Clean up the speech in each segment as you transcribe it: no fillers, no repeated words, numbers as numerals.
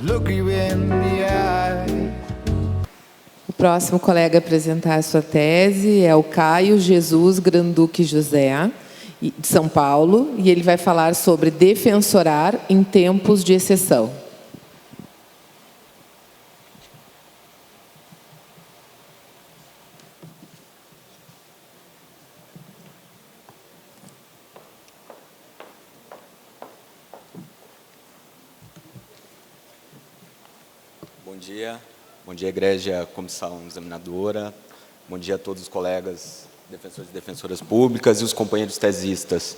look you in the eye. O próximo colega a apresentar a sua tese é o Caio Jesus Granduque José, de São Paulo, e ele vai falar sobre defensorar em tempos de exceção. Bom dia, igreja, comissão examinadora. Bom dia a todos os colegas, defensores e defensoras públicas e os companheiros tesistas.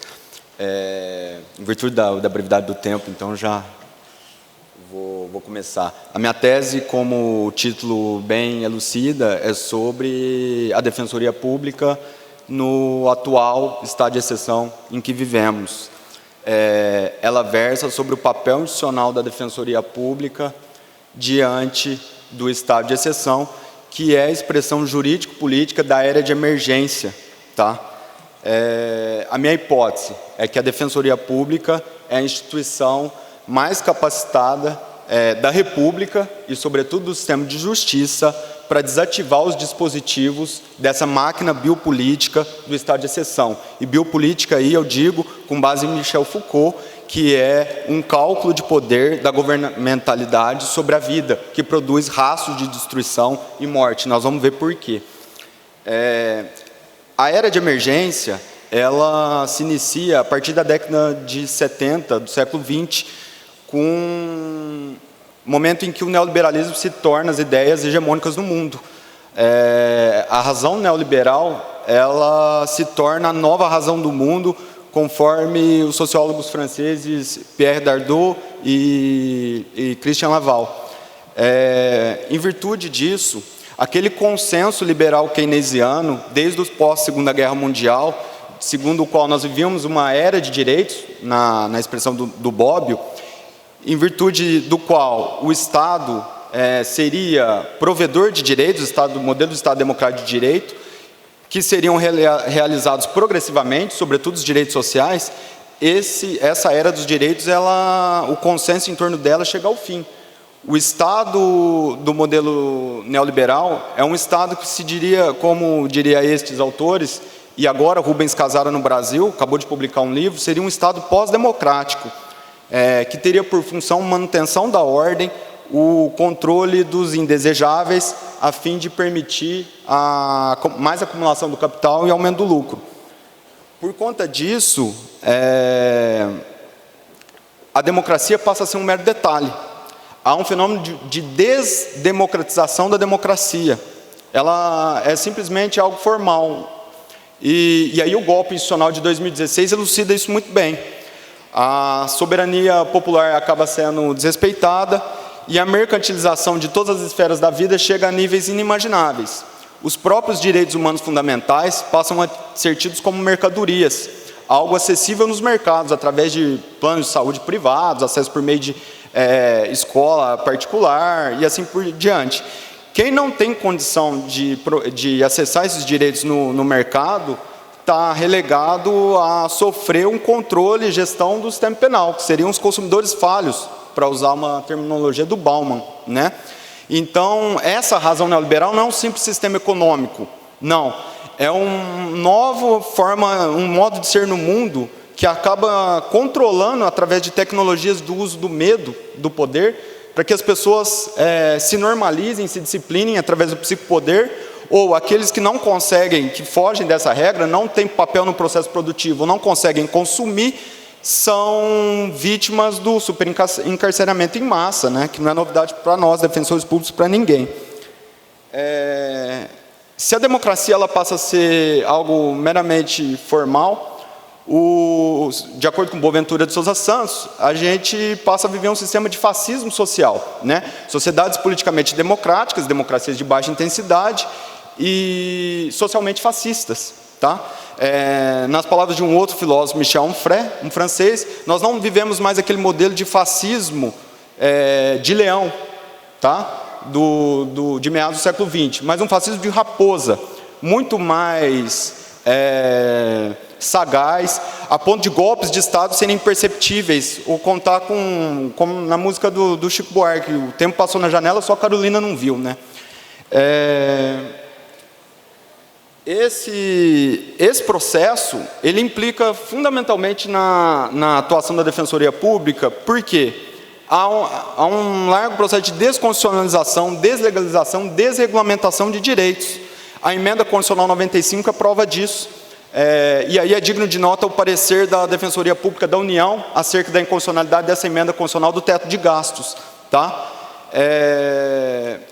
Em virtude da brevidade do tempo, então já vou começar. A minha tese, como o título bem elucida, é sobre a defensoria pública no atual estado de exceção em que vivemos. Ela versa sobre o papel institucional da defensoria pública diante do estado de exceção, que é a expressão jurídico-política da era de emergência. Tá? A minha hipótese é que a defensoria pública é a instituição mais capacitada da República e, sobretudo, do sistema de justiça para desativar os dispositivos dessa máquina biopolítica do estado de exceção. E biopolítica aí eu digo com base em Michel Foucault, que é um cálculo de poder da governamentalidade sobre a vida, que produz rastros de destruição e morte. Nós vamos ver por quê. A era de emergência, ela se inicia a partir da década de 70, do século XX, com o momento em que o neoliberalismo se torna as ideias hegemônicas no mundo. A razão neoliberal, ela se torna a nova razão do mundo, conforme os sociólogos franceses Pierre Dardot e Christian Laval. Em virtude disso, aquele consenso liberal keynesiano, desde o pós-Segunda Guerra Mundial, segundo o qual nós vivíamos uma era de direitos, na expressão do Bobbio, em virtude do qual o Estado seria provedor de direitos, o modelo do Estado democrático de direito, que seriam realizados progressivamente, sobretudo os direitos sociais. Essa era dos direitos, o consenso em torno dela chega ao fim. O Estado do modelo neoliberal é um Estado que se diria, como diria estes autores, e agora Rubens Casara no Brasil, acabou de publicar um livro, seria um Estado pós-democrático, que teria por função manutenção da ordem, o controle dos indesejáveis, a fim de permitir mais acumulação do capital e aumento do lucro. Por conta disso, a democracia passa a ser um mero detalhe. Há um fenômeno de desdemocratização da democracia. Ela é simplesmente algo formal. E aí o golpe institucional de 2016 elucida isso muito bem. A soberania popular acaba sendo desrespeitada, e a mercantilização de todas as esferas da vida chega a níveis inimagináveis. Os próprios direitos humanos fundamentais passam a ser tidos como mercadorias, algo acessível nos mercados, através de planos de saúde privados, acesso por meio de escola particular e assim por diante. Quem não tem condição de acessar esses direitos no mercado está relegado a sofrer um controle e gestão do sistema penal, que seriam os consumidores falhos, para usar uma terminologia do Bauman, né? Então, essa razão neoliberal não é um simples sistema econômico, não. É um modo de ser no mundo que acaba controlando, através de tecnologias do uso do medo, do poder, para que as pessoas se normalizem, se disciplinem através do psicopoder, ou aqueles que não conseguem, que fogem dessa regra, não têm papel no processo produtivo, não conseguem consumir, são vítimas do superencarceramento em massa, né? Que não é novidade para nós, defensores públicos, para ninguém. Se a democracia ela passa a ser algo meramente formal, de acordo com Boaventura de Souza Santos, a gente passa a viver um sistema de fascismo social, né? Sociedades politicamente democráticas, democracias de baixa intensidade e socialmente fascistas. Tá? Nas palavras de um outro filósofo, Michel Onfray, um francês, nós não vivemos mais aquele modelo de fascismo de leão, tá? De meados do século XX, mas um fascismo de raposa, muito mais sagaz, a ponto de golpes de Estado serem imperceptíveis, ou contar como na música do Chico Buarque, o tempo passou na janela, só Carolina não viu, né? Esse processo, ele implica fundamentalmente na atuação da Defensoria Pública, porque há um largo processo de desconstitucionalização, deslegalização, desregulamentação de direitos. A emenda constitucional 95 é prova disso. E aí é digno de nota o parecer da Defensoria Pública da União acerca da inconstitucionalidade dessa emenda constitucional do teto de gastos. Tá?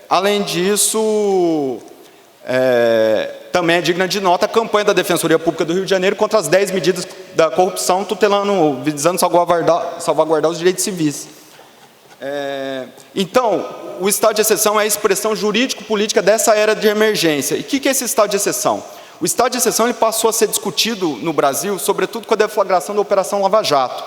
Além disso, também é digna de nota a campanha da Defensoria Pública do Rio de Janeiro contra as 10 medidas da corrupção, visando salvaguardar os direitos civis. Então, o estado de exceção é a expressão jurídico-política dessa era de emergência. E o que é esse estado de exceção? O estado de exceção ele passou a ser discutido no Brasil, sobretudo com a deflagração da Operação Lava Jato.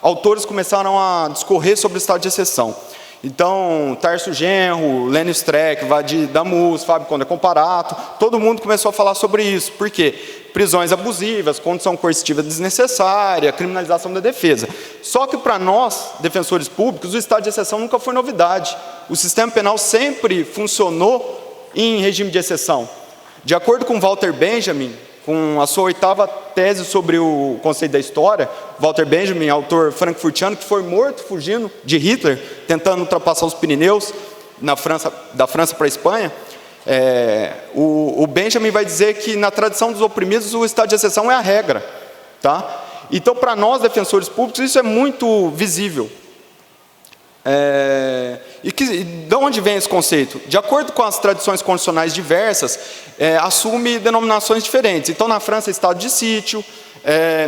Autores começaram a discorrer sobre o estado de exceção. Então, Tarso Genro, Lênio Streck, Vadir Damus, Fábio Conde Comparato, todo mundo começou a falar sobre isso. Por quê? Prisões abusivas, condição coercitiva desnecessária, criminalização da defesa. Só que para nós, defensores públicos, o estado de exceção nunca foi novidade. O sistema penal sempre funcionou em regime de exceção. De acordo com Walter Benjamin, com a sua 8ª tese sobre o conceito da história, Walter Benjamin, autor frankfurtiano, que foi morto fugindo de Hitler, tentando ultrapassar os Pirineus da França para a Espanha, o Benjamin vai dizer que na tradição dos oprimidos o estado de exceção é a regra. Tá? Então, para nós, defensores públicos, isso é muito visível. De onde vem esse conceito? De acordo com as tradições constitucionais diversas, assume denominações diferentes. Então, na França, estado de sítio,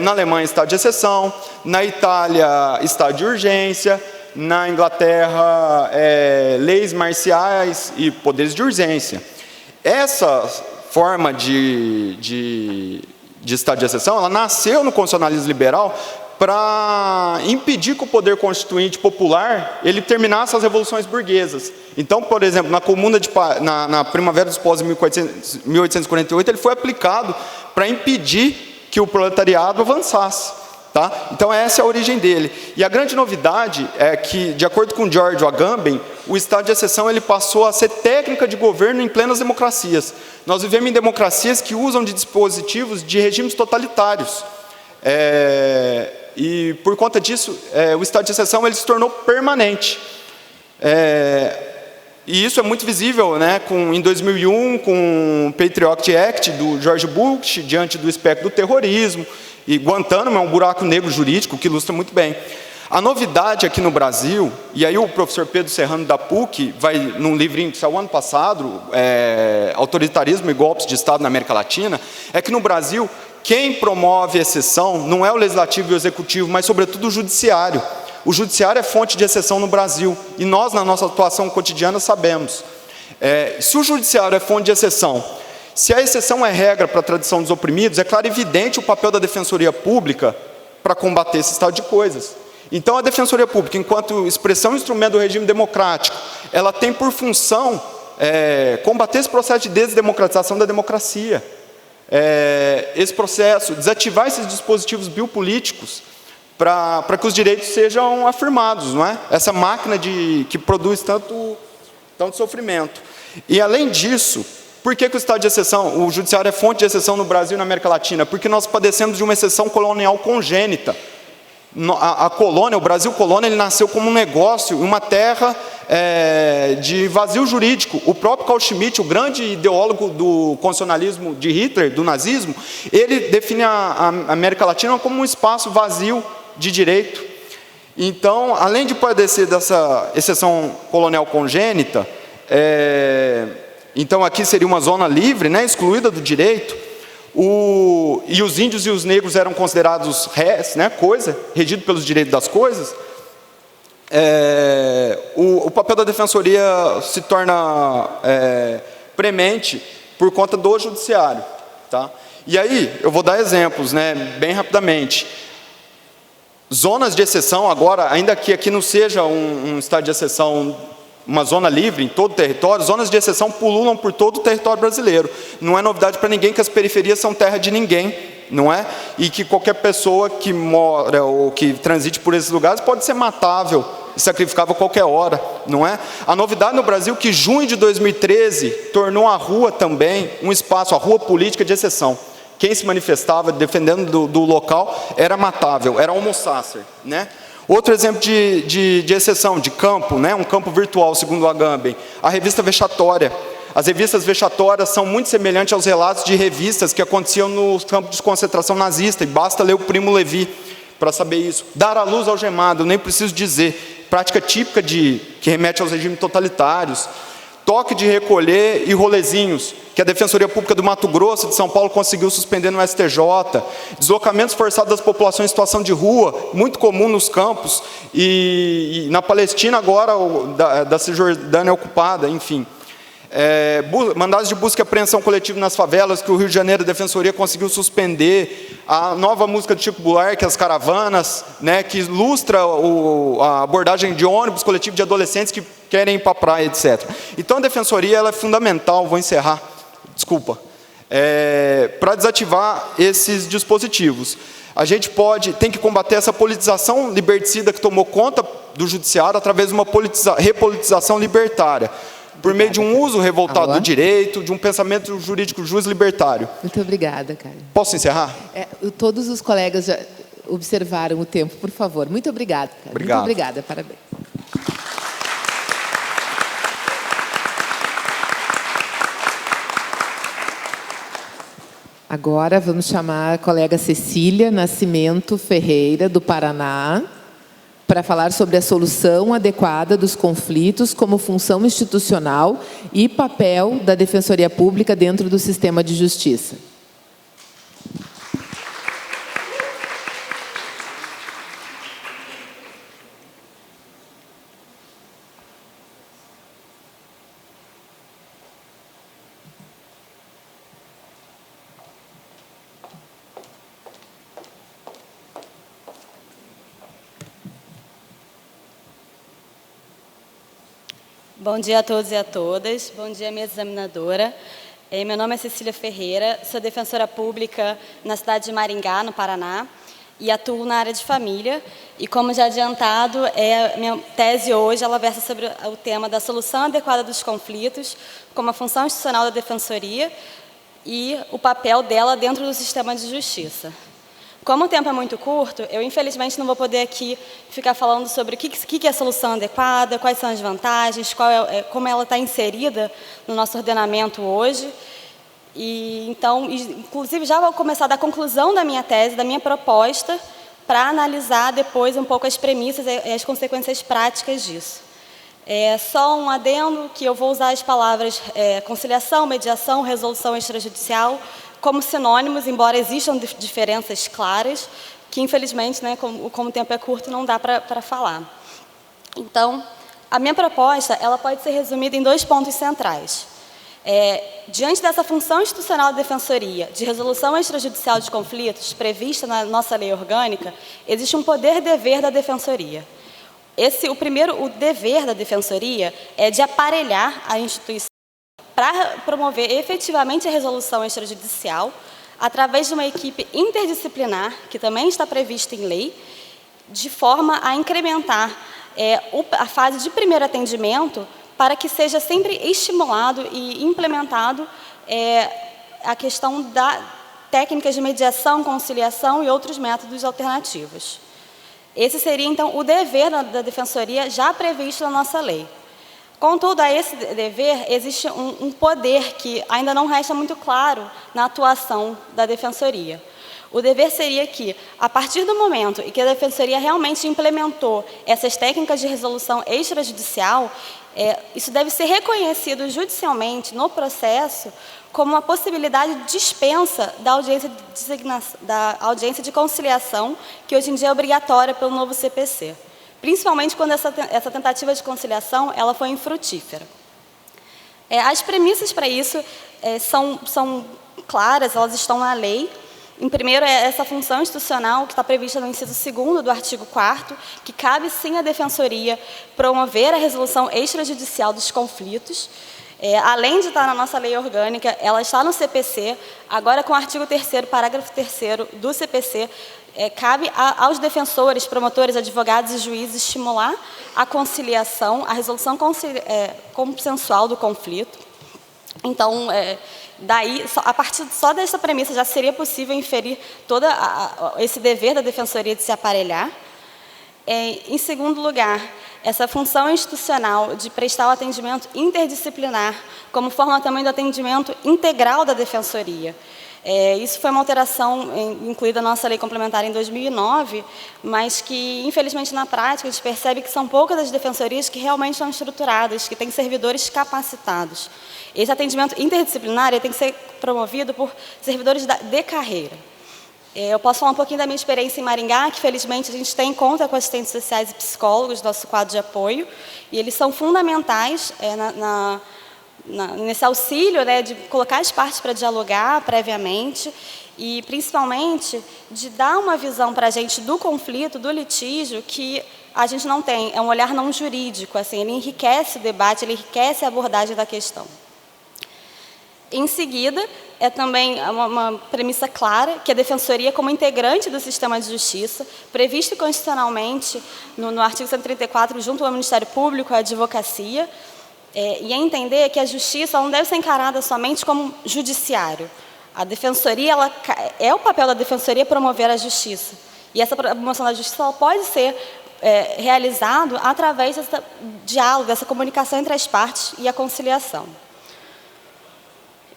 na Alemanha, estado de exceção, na Itália, estado de urgência, na Inglaterra, leis marciais e poderes de urgência. Essa forma de estado de exceção, ela nasceu no constitucionalismo liberal para impedir que o poder constituinte popular ele terminasse as revoluções burguesas. Então, por exemplo, na Comuna na Primavera dos Povos de 1848, ele foi aplicado para impedir que o proletariado avançasse. Tá? Então, essa é a origem dele. E a grande novidade é que, de acordo com George Agamben, o estado de exceção ele passou a ser técnica de governo em plenas democracias. Nós vivemos em democracias que usam de dispositivos de regimes totalitários. E por conta disso, o estado de exceção ele se tornou permanente. E isso é muito visível, né, em 2001, com o Patriot Act do George Bush, diante do espectro do terrorismo, e Guantánamo é um buraco negro jurídico que ilustra muito bem. A novidade aqui no Brasil, e aí o professor Pedro Serrano da PUC, vai num livrinho que saiu ano passado, Autoritarismo e Golpes de Estado na América Latina, é que no Brasil, quem promove exceção não é o Legislativo e o Executivo, mas sobretudo o Judiciário. O Judiciário é fonte de exceção no Brasil, e nós, na nossa atuação cotidiana, sabemos. Se o Judiciário é fonte de exceção, se a exceção é regra para a tradição dos oprimidos, é claro e evidente o papel da Defensoria Pública para combater esse estado de coisas. Então, a Defensoria Pública, enquanto expressão e instrumento do regime democrático, ela tem por função combater esse processo de desdemocratização da democracia. Esse processo, desativar esses dispositivos biopolíticos para que os direitos sejam afirmados, não é? Essa máquina que produz tanto sofrimento. E, além disso, por que o estado de exceção, o judiciário é fonte de exceção no Brasil e na América Latina? Porque nós padecemos de uma exceção colonial congênita. A colônia, o Brasil colônia, ele nasceu como um negócio, uma terra de vazio jurídico. O próprio Carl Schmitt, o grande ideólogo do constitucionalismo de Hitler, do nazismo, ele define a América Latina como um espaço vazio de direito. Então, além de padecer dessa exceção colonial congênita, então aqui seria uma zona livre, né, excluída do direito, e os índios e os negros eram considerados res, né, coisa, regido pelos direitos das coisas. O papel da defensoria se torna premente por conta do judiciário. Tá? E aí, eu vou dar exemplos, né, bem rapidamente. Zonas de exceção, agora, ainda que aqui não seja um estado de exceção, uma zona livre em todo o território, zonas de exceção pululam por todo o território brasileiro. Não é novidade para ninguém que as periferias são terra de ninguém, não é? E que qualquer pessoa que mora ou que transite por esses lugares pode ser matável e sacrificável a qualquer hora, não é? A novidade no Brasil é que junho de 2013 tornou a rua também um espaço, a rua política de exceção. Quem se manifestava defendendo do local era matável, era homo sacer, né? Outro exemplo de exceção, de campo, né? Um campo virtual, segundo o Agamben, a revista vexatória. As revistas vexatórias são muito semelhantes aos relatos de revistas que aconteciam nos campos de concentração nazista, e basta ler o Primo Levi para saber isso. Dar à luz algemado, nem preciso dizer, prática típica que remete aos regimes totalitários. Toque de recolher e rolezinhos, que a Defensoria Pública do Mato Grosso de São Paulo conseguiu suspender no STJ. Deslocamentos forçados das populações em situação de rua, muito comum nos campos, e na Palestina agora, da Cisjordânia ocupada, enfim. Mandados de busca e apreensão coletiva nas favelas, que o Rio de Janeiro, a Defensoria conseguiu suspender. A nova música do Chico Buarque, As Caravanas, né, que ilustra a abordagem de ônibus coletivo de adolescentes que querem ir para a praia, etc. Então a Defensoria ela é fundamental, vou encerrar, desculpa, para desativar esses dispositivos. A gente tem que combater essa politização liberticida que tomou conta do judiciário através de uma repolitização libertária, por meio de um uso revoltado do direito, de um pensamento jurídico justo libertário. Muito obrigada, Caio. Posso encerrar? Todos os colegas já observaram o tempo, por favor. Muito obrigada, Caio. Obrigado. Muito obrigada, parabéns. Agora vamos chamar a colega Cecília Nascimento Ferreira, do Paraná, para falar sobre a solução adequada dos conflitos como função institucional e papel da Defensoria Pública dentro do sistema de justiça. Bom dia a todos e a todas. Bom dia, minha examinadora. Meu nome é Cecília Ferreira, sou defensora pública na cidade de Maringá, no Paraná, e atuo na área de família. E, como já adiantado, minha tese hoje ela versa sobre o tema da solução adequada dos conflitos, como a função institucional da defensoria e o papel dela dentro do sistema de justiça. Como o tempo é muito curto, eu infelizmente não vou poder aqui ficar falando sobre o que é a solução adequada, quais são as vantagens, como ela está inserida no nosso ordenamento hoje. Então, inclusive, já vou começar da conclusão da minha tese, da minha proposta, para analisar depois um pouco as premissas e as consequências práticas disso. Só um adendo que eu vou usar as palavras conciliação, mediação, resolução extrajudicial como sinônimos, embora existam diferenças claras, que infelizmente, né, como o tempo é curto, não dá para falar. Então, a minha proposta ela pode ser resumida em 2 pontos centrais. Diante dessa função institucional da defensoria, de resolução extrajudicial de conflitos, prevista na nossa lei orgânica, existe um poder-dever da defensoria. O dever da defensoria é de aparelhar a instituição para promover efetivamente a resolução extrajudicial através de uma equipe interdisciplinar, que também está prevista em lei, de forma a incrementar a fase de primeiro atendimento para que seja sempre estimulado e implementado a questão da técnicas de mediação, conciliação e outros métodos alternativos. Esse seria, então, o dever da defensoria já previsto na nossa lei. Contudo, a esse dever existe um poder que ainda não resta muito claro na atuação da defensoria. O dever seria que, a partir do momento em que a defensoria realmente implementou essas técnicas de resolução extrajudicial, isso deve ser reconhecido judicialmente no processo como uma possibilidade de dispensa da audiência de conciliação, que hoje em dia é obrigatória pelo novo CPC. Principalmente quando essa tentativa de conciliação ela foi infrutífera. As premissas para isso são claras, elas estão na lei. Em primeiro, essa função institucional que está prevista no inciso 2º do artigo 4º, que cabe sim à defensoria promover a resolução extrajudicial dos conflitos. Além de estar na nossa lei orgânica, ela está no CPC, agora com o artigo 3º, parágrafo 3º do CPC, cabe aos defensores, promotores, advogados e juízes estimular a conciliação, a resolução consensual do conflito. Então, daí, a partir só dessa premissa já seria possível inferir todo esse dever da defensoria de se aparelhar. Em segundo lugar, essa função institucional de prestar o atendimento interdisciplinar, como forma também do atendimento integral da defensoria. Isso foi uma alteração incluída na nossa lei complementar em 2009, mas que, infelizmente, na prática, a gente percebe que são poucas as defensorias que realmente estão estruturadas, que têm servidores capacitados. Esse atendimento interdisciplinar tem que ser promovido por servidores de carreira. Eu posso falar um pouquinho da minha experiência em Maringá, que felizmente a gente tem em conta com assistentes sociais e psicólogos, nosso quadro de apoio, e eles são fundamentais nesse auxílio, né, de colocar as partes para dialogar previamente e, principalmente, de dar uma visão para a gente do conflito, do litígio, que a gente não tem. É um olhar não jurídico, assim, ele enriquece o debate, ele enriquece a abordagem da questão. Em seguida, é também uma premissa clara que a defensoria, como integrante do sistema de justiça, previsto constitucionalmente no artigo 134, junto ao Ministério Público, à advocacia, e é entender que a justiça não deve ser encarada somente como judiciário. A defensoria, é o papel da defensoria promover a justiça. E essa promoção da justiça ela pode ser realizado através desse diálogo, dessa comunicação entre as partes e a conciliação.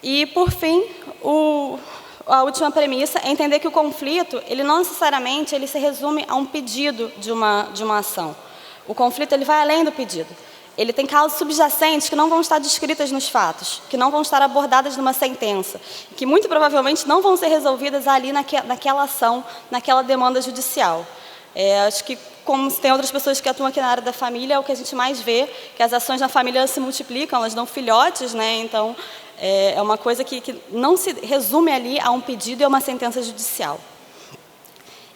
E, por fim, a última premissa é entender que o conflito, ele não necessariamente ele se resume a um pedido de uma ação. O conflito ele vai além do pedido. Ele tem causas subjacentes que não vão estar descritas nos fatos, que não vão estar abordadas numa sentença, que muito provavelmente não vão ser resolvidas ali naquela ação, naquela demanda judicial. Acho que, como tem outras pessoas que atuam aqui na área da família, é o que a gente mais vê, que as ações na família se multiplicam, elas dão filhotes, né? Então, é uma coisa que não se resume ali a um pedido e a uma sentença judicial.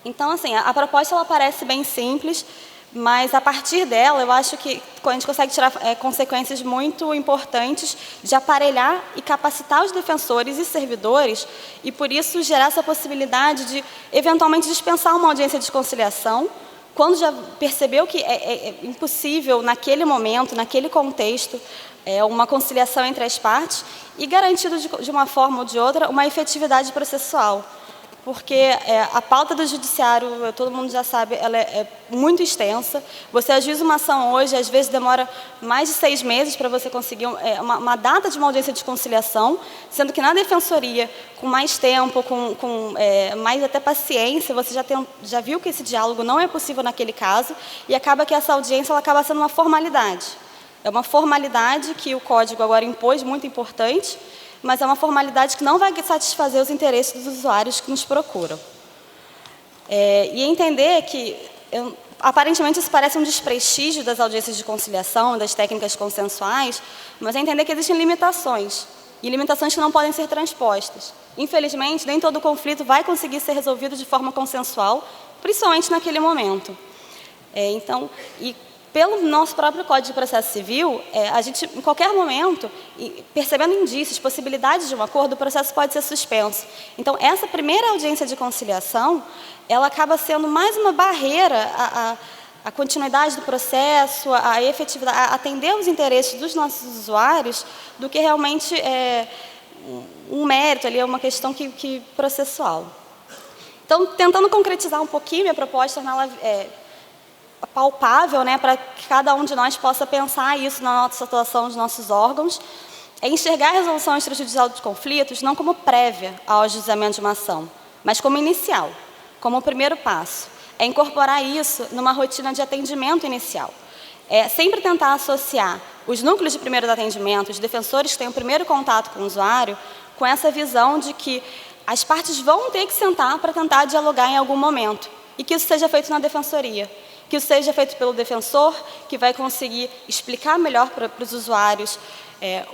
Então, assim, a proposta ela parece bem simples, mas a partir dela eu acho que a gente consegue tirar consequências muito importantes de aparelhar e capacitar os defensores e servidores e, por isso, gerar essa possibilidade de, eventualmente, dispensar uma audiência de conciliação quando já percebeu que é impossível, naquele momento, naquele contexto, uma conciliação entre as partes e garantido de uma forma ou de outra uma efetividade processual. Porque a pauta do judiciário, todo mundo já sabe, ela é muito extensa. Você ajuiza uma ação hoje, às vezes demora mais de 6 meses para você conseguir uma data de uma audiência de conciliação, sendo que na defensoria, com mais tempo, com mais até paciência, você já viu que esse diálogo não é possível naquele caso e acaba que essa audiência ela acaba sendo uma formalidade. É uma formalidade que o Código agora impôs, muito importante, mas é uma formalidade que não vai satisfazer os interesses dos usuários que nos procuram. E entender que, aparentemente, isso parece um desprestígio das audiências de conciliação, das técnicas consensuais, mas é entender que existem limitações, e limitações que não podem ser transpostas. Infelizmente, nem todo conflito vai conseguir ser resolvido de forma consensual, principalmente naquele momento. Pelo nosso próprio Código de Processo Civil, a gente, em qualquer momento, percebendo indícios, possibilidades de um acordo, o processo pode ser suspenso. Então, essa primeira audiência de conciliação, ela acaba sendo mais uma barreira à continuidade do processo, à efetividade, a atender os interesses dos nossos usuários, do que realmente um mérito ali, uma questão processual. Então, tentando concretizar um pouquinho minha proposta, torná-la palpável, né, para que cada um de nós possa pensar isso na nossa atuação dos nossos órgãos, é enxergar a resolução extrajudicial de conflitos não como prévia ao ajuizamento de uma ação, mas como inicial, como o primeiro passo. É incorporar isso numa rotina de atendimento inicial. É sempre tentar associar os núcleos de primeiro atendimento, os defensores que têm o primeiro contato com o usuário, com essa visão de que as partes vão ter que sentar para tentar dialogar em algum momento, e que isso seja feito na defensoria. Que isso seja feito pelo defensor, que vai conseguir explicar melhor para os usuários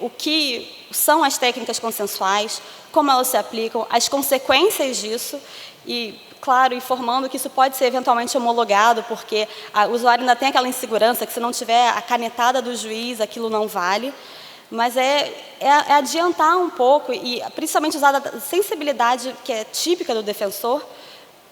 o que são as técnicas consensuais, como elas se aplicam, as consequências disso e, claro, informando que isso pode ser eventualmente homologado, porque o usuário ainda tem aquela insegurança que se não tiver a canetada do juiz, aquilo não vale. mas é adiantar um pouco e principalmente usar a sensibilidade que é típica do defensor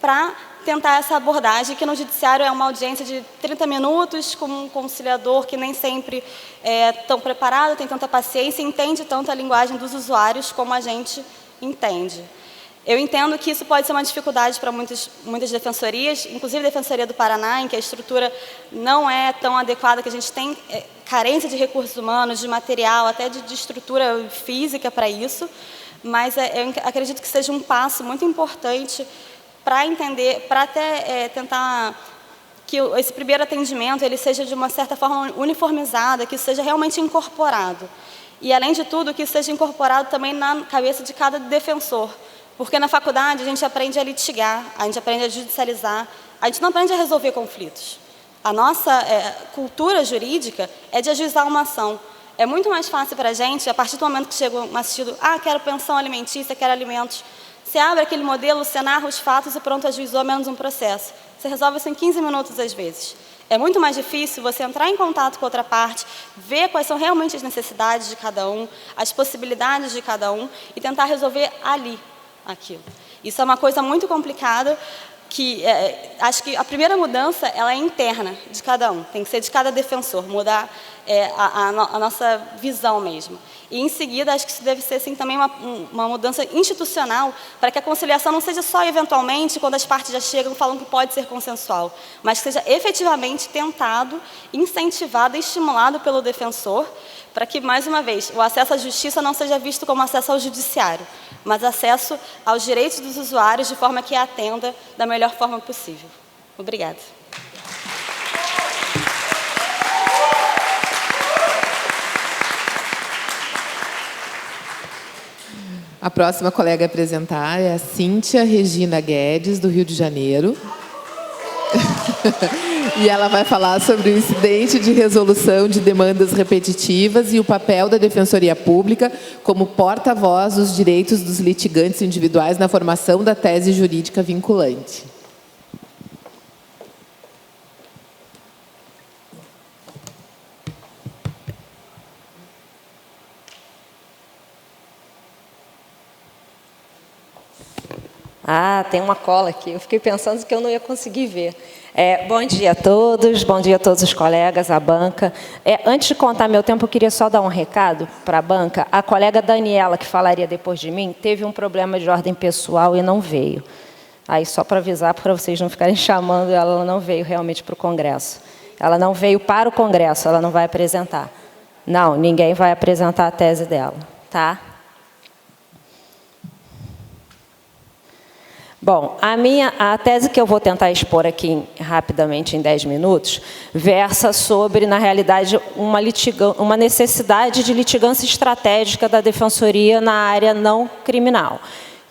para tentar essa abordagem, que no judiciário é uma audiência de 30 minutos com um conciliador que nem sempre é tão preparado, tem tanta paciência, entende tanto a linguagem dos usuários como a gente entende. Eu entendo que isso pode ser uma dificuldade para muitas defensorias, inclusive a Defensoria do Paraná, em que a estrutura não é tão adequada, que a gente tem carência de recursos humanos, de material, até de estrutura física para isso, mas eu acredito que seja um passo muito importante para entender, para até tentar que esse primeiro atendimento ele seja de uma certa forma uniformizado, que isso seja realmente incorporado. E, além de tudo, que isso seja incorporado também na cabeça de cada defensor. Porque na faculdade a gente aprende a litigar, a gente aprende a judicializar, a gente não aprende a resolver conflitos. A nossa cultura jurídica é de ajuizar uma ação. É muito mais fácil para a gente, a partir do momento que chega um assistido, quero pensão alimentícia, quero alimentos. Você abre aquele modelo, você narra os fatos e pronto, ajuizou menos um processo. Você resolve isso em 15 minutos às vezes. É muito mais difícil você entrar em contato com outra parte, ver quais são realmente as necessidades de cada um, as possibilidades de cada um e tentar resolver ali aquilo. Isso é uma coisa muito complicada, que acho que a primeira mudança ela é interna de cada um, tem que ser de cada defensor, mudar a nossa visão mesmo. E, em seguida, acho que isso deve ser sim, também uma mudança institucional, para que a conciliação não seja só eventualmente, quando as partes já chegam falando que pode ser consensual, mas que seja efetivamente tentado, incentivado e estimulado pelo defensor, para que, mais uma vez, o acesso à justiça não seja visto como acesso ao judiciário, mas acesso aos direitos dos usuários de forma que atenda da melhor forma possível. Obrigada. A próxima colega a apresentar é a Cíntia Regina Guedes, do Rio de Janeiro. E ela vai falar sobre o incidente de resolução de demandas repetitivas e o papel da Defensoria Pública como porta-voz dos direitos dos litigantes individuais na formação da tese jurídica vinculante. Tem uma cola aqui. Eu fiquei pensando que eu não ia conseguir ver. Bom dia a todos os colegas, a banca. Antes de contar meu tempo, eu queria só dar um recado para a banca. A colega Daniela, que falaria depois de mim, teve um problema de ordem pessoal e não veio. Aí, só para avisar, para vocês não ficarem chamando, ela não veio realmente para o Congresso. Ela não veio para o Congresso, ela não vai apresentar. Não, ninguém vai apresentar a tese dela, tá? Bom, a tese que eu vou tentar expor aqui rapidamente, em 10 minutos, versa sobre, na realidade, uma necessidade de litigância estratégica da Defensoria na área não criminal.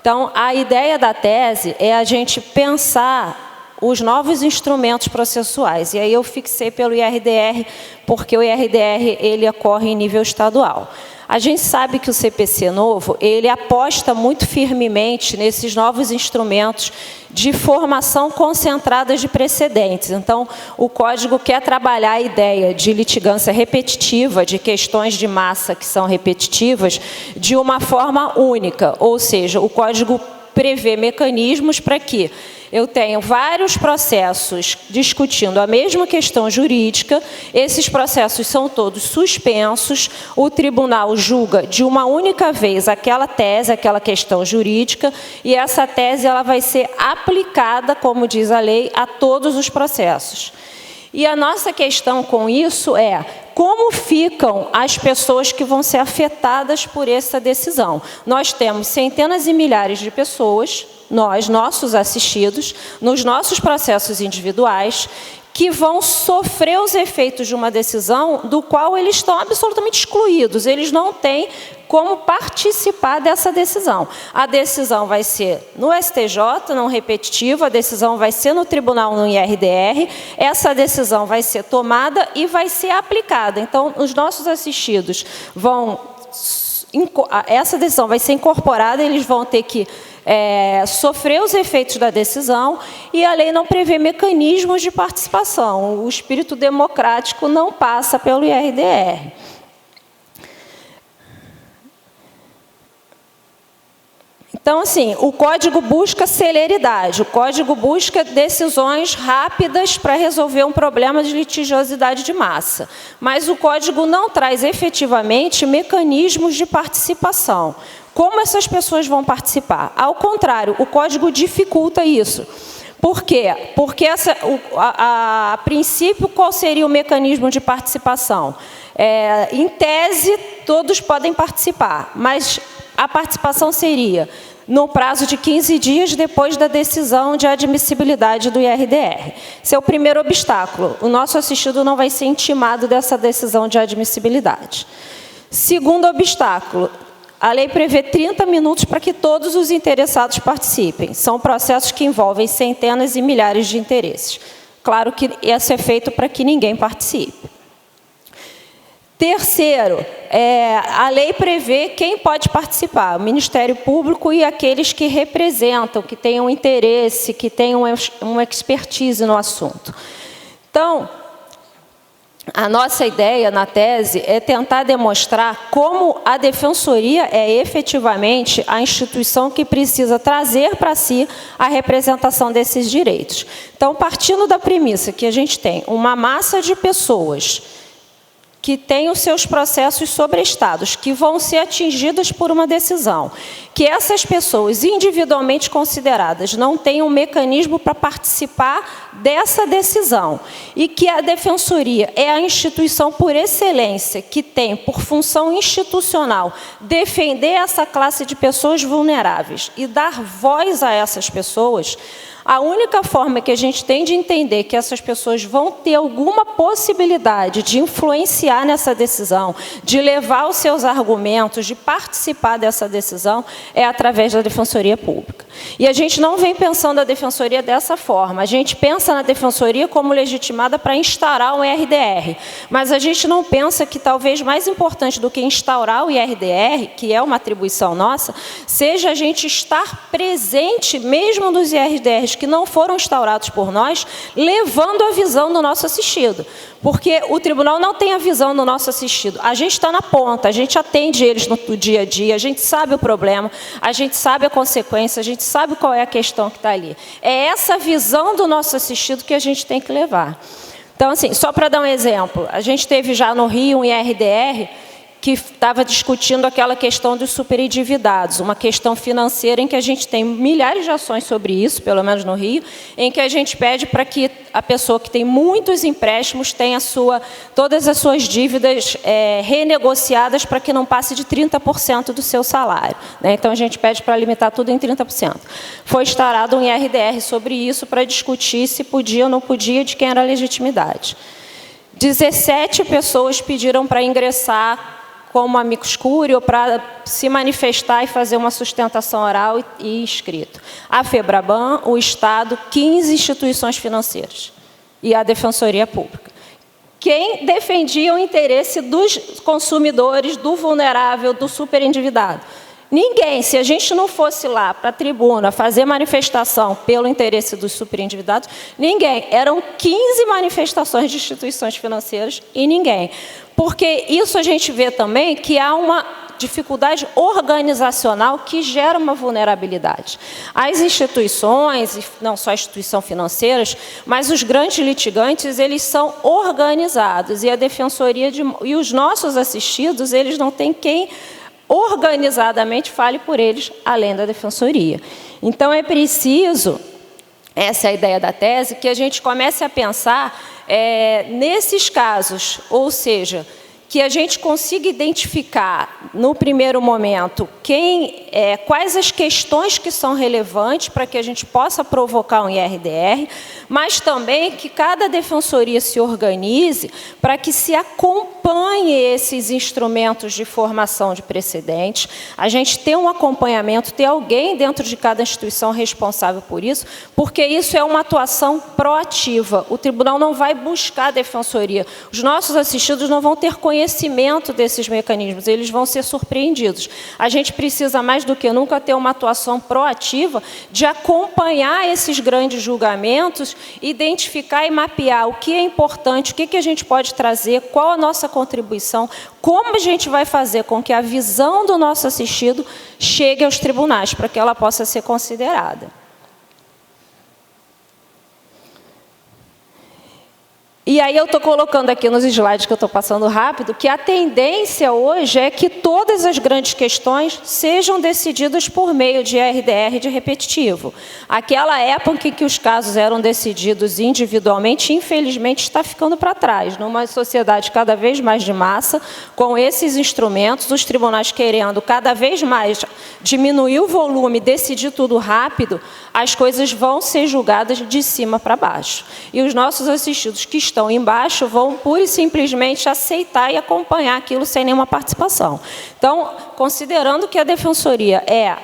Então, a ideia da tese é a gente pensar os novos instrumentos processuais. E aí eu fixei pelo IRDR, porque o IRDR ele ocorre em nível estadual. A gente sabe que o CPC novo, ele aposta muito firmemente nesses novos instrumentos de formação concentrada de precedentes. Então, o Código quer trabalhar a ideia de litigância repetitiva, de questões de massa que são repetitivas, de uma forma única. Ou seja, o Código prevê mecanismos para que eu tenho vários processos discutindo a mesma questão jurídica, esses processos são todos suspensos, o tribunal julga de uma única vez aquela tese, aquela questão jurídica, e essa tese ela vai ser aplicada, como diz a lei, a todos os processos. E a nossa questão com isso é como ficam as pessoas que vão ser afetadas por essa decisão. Nós temos centenas e milhares de pessoas, nossos assistidos, nos nossos processos individuais, que vão sofrer os efeitos de uma decisão do qual eles estão absolutamente excluídos. Eles não têm como participar dessa decisão. A decisão vai ser no STJ, não repetitivo, a decisão vai ser no tribunal, no IRDR, essa decisão vai ser tomada e vai ser aplicada. Então, os nossos assistidos essa decisão vai ser incorporada, eles vão ter que sofrer os efeitos da decisão e a lei não prevê mecanismos de participação. O espírito democrático não passa pelo IRDR. Então, assim, o código busca celeridade, o código busca decisões rápidas para resolver um problema de litigiosidade de massa. Mas o código não traz efetivamente mecanismos de participação. Como essas pessoas vão participar? Ao contrário, o código dificulta isso. Por quê? Porque a princípio, qual seria o mecanismo de participação? Em tese, todos podem participar, mas a participação seria no prazo de 15 dias depois da decisão de admissibilidade do IRDR. Esse é o primeiro obstáculo. O nosso assistido não vai ser intimado dessa decisão de admissibilidade. Segundo obstáculo, a lei prevê 30 minutos para que todos os interessados participem. São processos que envolvem centenas e milhares de interesses. Claro que isso é feito para que ninguém participe. Terceiro, a lei prevê quem pode participar, o Ministério Público e aqueles que representam, que tenham interesse, que tenham uma expertise no assunto. Então, a nossa ideia na tese é tentar demonstrar como a Defensoria é efetivamente a instituição que precisa trazer para si a representação desses direitos. Então, partindo da premissa que a gente tem uma massa de pessoas que têm os seus processos sobrestados, que vão ser atingidas por uma decisão, que essas pessoas individualmente consideradas não têm um mecanismo para participar dessa decisão e que a Defensoria é a instituição por excelência que tem por função institucional defender essa classe de pessoas vulneráveis e dar voz a essas pessoas. A única forma que a gente tem de entender que essas pessoas vão ter alguma possibilidade de influenciar nessa decisão, de levar os seus argumentos, de participar dessa decisão, é através da Defensoria Pública. E a gente não vem pensando a Defensoria dessa forma. A gente pensa na Defensoria como legitimada para instaurar um IRDR. Mas a gente não pensa que talvez mais importante do que instaurar o IRDR, que é uma atribuição nossa, seja a gente estar presente mesmo nos IRDRs que não foram instaurados por nós, levando a visão do nosso assistido. Porque o tribunal não tem a visão do nosso assistido. A gente está na ponta, a gente atende eles no dia a dia, a gente sabe o problema, a gente sabe a consequência, a gente sabe qual é a questão que está ali. É essa visão do nosso assistido que a gente tem que levar. Então, assim, só para dar um exemplo, a gente teve já no Rio um IRDR que estava discutindo aquela questão dos superendividados, uma questão financeira em que a gente tem milhares de ações sobre isso, pelo menos no Rio, em que a gente pede para que a pessoa que tem muitos empréstimos tenha todas as suas dívidas renegociadas para que não passe de 30% do seu salário, né? Então, a gente pede para limitar tudo em 30%. Foi instaurado um IRDR sobre isso para discutir se podia ou não podia, de quem era a legitimidade. 17 pessoas pediram para ingressar como amicus curiae, ou para se manifestar e fazer uma sustentação oral e escrito. A FEBRABAN, o Estado, 15 instituições financeiras e a Defensoria Pública. Quem defendia o interesse dos consumidores, do vulnerável, do superendividado? Ninguém. Se a gente não fosse lá para a tribuna fazer manifestação pelo interesse dos superendividados, ninguém. Eram 15 manifestações de instituições financeiras e ninguém. Porque isso a gente vê também que há uma dificuldade organizacional que gera uma vulnerabilidade. As instituições, não só instituições financeiras, mas os grandes litigantes, eles são organizados. E a Defensoria e os nossos assistidos, eles não têm quem organizadamente fale por eles, além da Defensoria. Então, é preciso, essa é a ideia da tese, que a gente comece a pensar nesses casos, ou seja, que a gente consiga identificar, no primeiro momento, quais as questões que são relevantes para que a gente possa provocar um IRDR, mas também que cada defensoria se organize para que se acompanhe esses instrumentos de formação de precedentes, a gente ter um acompanhamento, ter alguém dentro de cada instituição responsável por isso, porque isso é uma atuação proativa. O tribunal não vai buscar a defensoria. Os nossos assistidos não vão ter conhecimento desconhecimento desses mecanismos, eles vão ser surpreendidos. A gente precisa, mais do que nunca, ter uma atuação proativa de acompanhar esses grandes julgamentos, identificar e mapear o que é importante, o que a gente pode trazer, qual a nossa contribuição, como a gente vai fazer com que a visão do nosso assistido chegue aos tribunais, para que ela possa ser considerada. E aí eu estou colocando aqui nos slides que eu estou passando rápido, que a tendência hoje é que todas as grandes questões sejam decididas por meio de RDR de repetitivo. Aquela época em que os casos eram decididos individualmente, infelizmente está ficando para trás. Numa sociedade cada vez mais de massa, com esses instrumentos, os tribunais querendo cada vez mais diminuir o volume, decidir tudo rápido, as coisas vão ser julgadas de cima para baixo. E os nossos assistidos que estão embaixo vão pura e simplesmente aceitar e acompanhar aquilo sem nenhuma participação. Então, considerando que a Defensoria é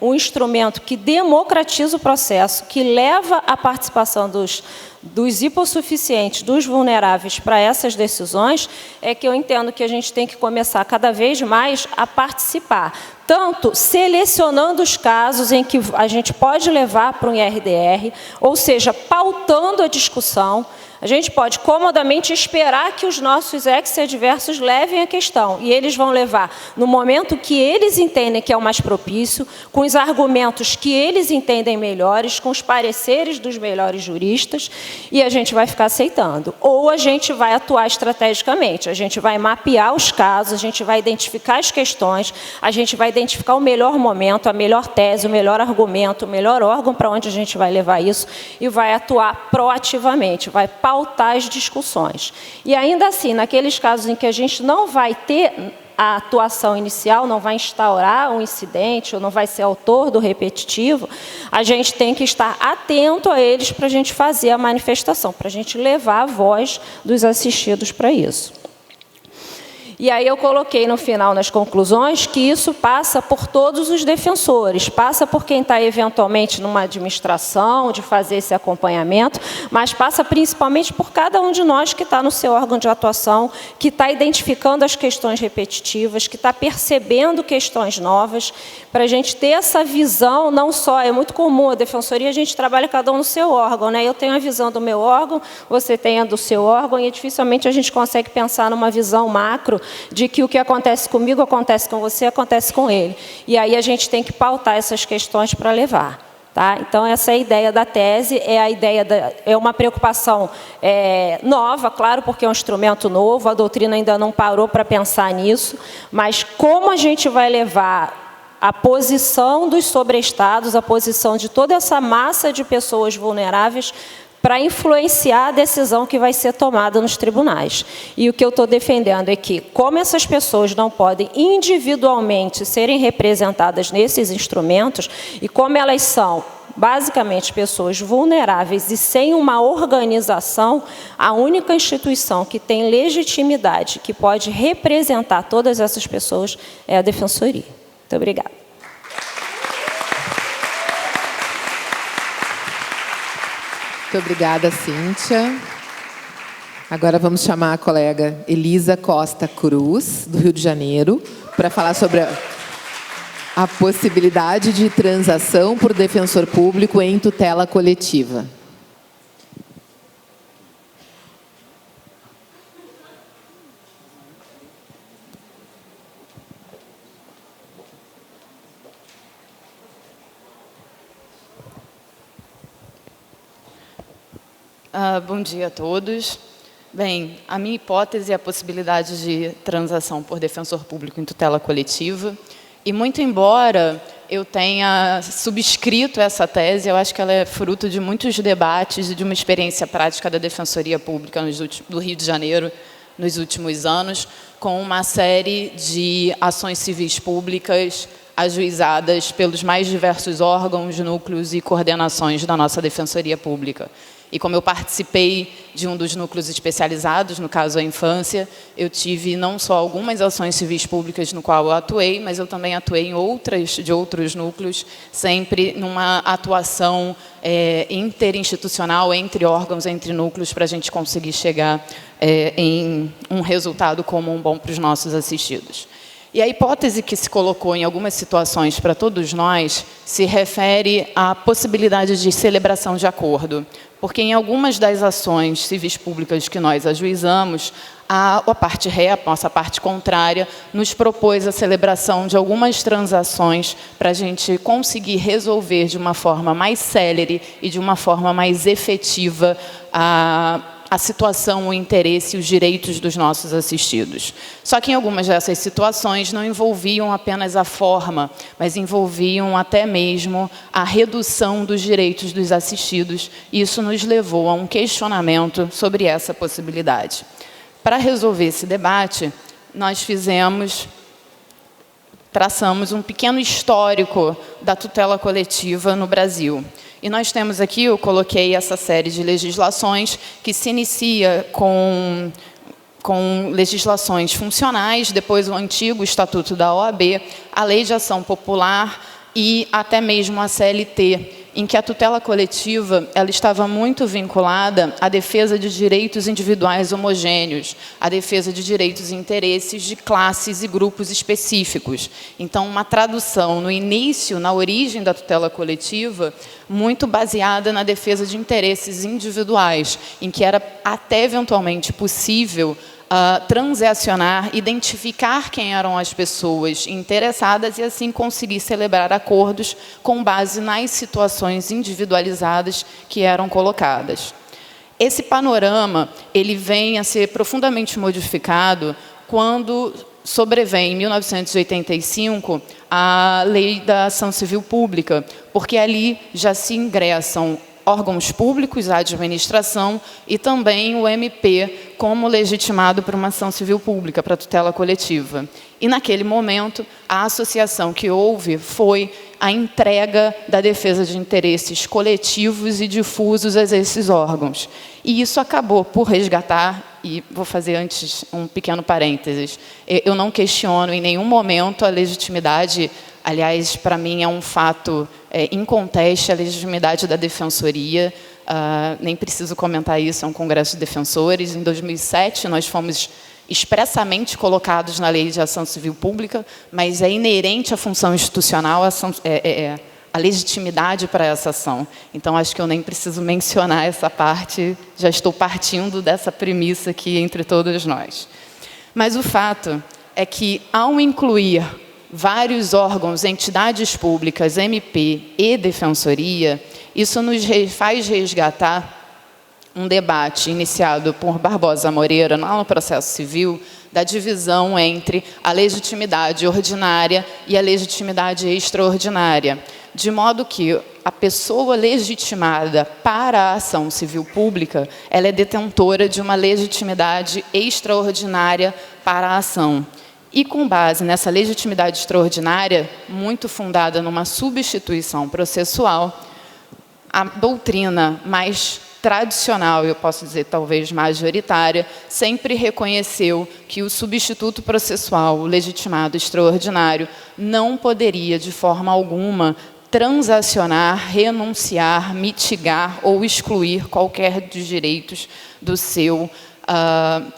um instrumento que democratiza o processo, que leva a participação dos hipossuficientes, dos vulneráveis para essas decisões, é que eu entendo que a gente tem que começar cada vez mais a participar, tanto selecionando os casos em que a gente pode levar para um IRDR, ou seja, pautando a discussão. A gente pode comodamente esperar que os nossos ex-adversos levem a questão, e eles vão levar no momento que eles entendem que é o mais propício, com os argumentos que eles entendem melhores, com os pareceres dos melhores juristas, e a gente vai ficar aceitando. Ou a gente vai atuar estrategicamente, a gente vai mapear os casos, a gente vai identificar as questões, a gente vai identificar o melhor momento, a melhor tese, o melhor argumento, o melhor órgão para onde a gente vai levar isso, e vai atuar proativamente, vai pautar as discussões. E ainda assim, naqueles casos em que a gente não vai ter a atuação inicial, não vai instaurar um incidente, ou não vai ser autor do repetitivo, a gente tem que estar atento a eles para a gente fazer a manifestação, para a gente levar a voz dos assistidos para isso. E aí eu coloquei no final, nas conclusões, que isso passa por todos os defensores, passa por quem está eventualmente numa administração, de fazer esse acompanhamento, mas passa principalmente por cada um de nós que está no seu órgão de atuação, que está identificando as questões repetitivas, que está percebendo questões novas, para a gente ter essa visão, não só, é muito comum, a defensoria, a gente trabalha cada um no seu órgão, né? Eu tenho a visão do meu órgão, você tem a do seu órgão, e dificilmente a gente consegue pensar numa visão macro, de que o que acontece comigo acontece com você, acontece com ele. E aí a gente tem que pautar essas questões para levar. Tá? Então, essa é a ideia da tese, é uma preocupação nova, claro, porque é um instrumento novo, a doutrina ainda não parou para pensar nisso, mas como a gente vai levar a posição dos sobreestados, a posição de toda essa massa de pessoas vulneráveis para influenciar a decisão que vai ser tomada nos tribunais. E o que eu estou defendendo é que, como essas pessoas não podem individualmente serem representadas nesses instrumentos, e como elas são basicamente pessoas vulneráveis e sem uma organização, a única instituição que tem legitimidade, que pode representar todas essas pessoas, é a Defensoria. Muito obrigada. Muito obrigada, Cíntia. Agora vamos chamar a colega Elisa Costa Cruz, do Rio de Janeiro, para falar sobre a possibilidade de transação por defensor público em tutela coletiva. Bom dia a todos. Bem, a minha hipótese é a possibilidade de transação por defensor público em tutela coletiva. E, muito embora eu tenha subscrito essa tese, eu acho que ela é fruto de muitos debates e de uma experiência prática da Defensoria Pública do Rio de Janeiro nos últimos anos, com uma série de ações civis públicas ajuizadas pelos mais diversos órgãos, núcleos e coordenações da nossa Defensoria Pública. E como eu participei de um dos núcleos especializados, no caso a infância, eu tive não só algumas ações civis públicas no qual eu atuei, mas eu também atuei em outros núcleos, sempre numa atuação interinstitucional, entre órgãos, entre núcleos, para a gente conseguir chegar em um resultado comum bom para os nossos assistidos. E a hipótese que se colocou em algumas situações para todos nós se refere à possibilidade de celebração de acordo, porque em algumas das ações civis públicas que nós ajuizamos, a parte ré, a nossa parte contrária, nos propôs a celebração de algumas transações para a gente conseguir resolver de uma forma mais célere e de uma forma mais efetiva a situação, o interesse e os direitos dos nossos assistidos. Só que em algumas dessas situações não envolviam apenas a forma, mas envolviam até mesmo a redução dos direitos dos assistidos, e isso nos levou a um questionamento sobre essa possibilidade. Para resolver esse debate, nós traçamos um pequeno histórico da tutela coletiva no Brasil. E nós temos aqui, eu coloquei essa série de legislações que se inicia com legislações funcionais, depois o antigo Estatuto da OAB, a Lei de Ação Popular e até mesmo a CLT, em que a tutela coletiva ela estava muito vinculada à defesa de direitos individuais homogêneos, à defesa de direitos e interesses de classes e grupos específicos. Então, uma tradução no início, na origem da tutela coletiva, muito baseada na defesa de interesses individuais, em que era até eventualmente possível transacionar, identificar quem eram as pessoas interessadas e assim conseguir celebrar acordos com base nas situações individualizadas que eram colocadas. Esse panorama ele vem a ser profundamente modificado quando sobrevém, em 1985, a Lei da Ação Civil Pública, porque ali já se ingressam órgãos públicos, a administração e também o MP como legitimado para uma ação civil pública, para tutela coletiva. E, naquele momento, a associação que houve foi a entrega da defesa de interesses coletivos e difusos a esses órgãos. E isso acabou por resgatar, e vou fazer antes um pequeno parênteses, eu não questiono em nenhum momento a legitimidade, aliás, para mim é um fato inconteste a legitimidade da defensoria, nem preciso comentar isso, é um congresso de defensores. Em 2007, nós fomos expressamente colocados na Lei de Ação Civil Pública, mas é inerente à função institucional a legitimidade para essa ação. Então, acho que eu nem preciso mencionar essa parte, já estou partindo dessa premissa aqui entre todos nós. Mas o fato é que, ao incluir vários órgãos, entidades públicas, MP e Defensoria, isso nos faz resgatar um debate iniciado por Barbosa Moreira, lá no processo civil, da divisão entre a legitimidade ordinária e a legitimidade extraordinária, de modo que a pessoa legitimada para a ação civil pública, ela é detentora de uma legitimidade extraordinária para a ação. E, com base nessa legitimidade extraordinária, muito fundada numa substituição processual, a doutrina mais tradicional, eu posso dizer talvez majoritária, sempre reconheceu que o substituto processual, o legitimado extraordinário, não poderia, de forma alguma, transacionar, renunciar, mitigar ou excluir qualquer dos direitos do seu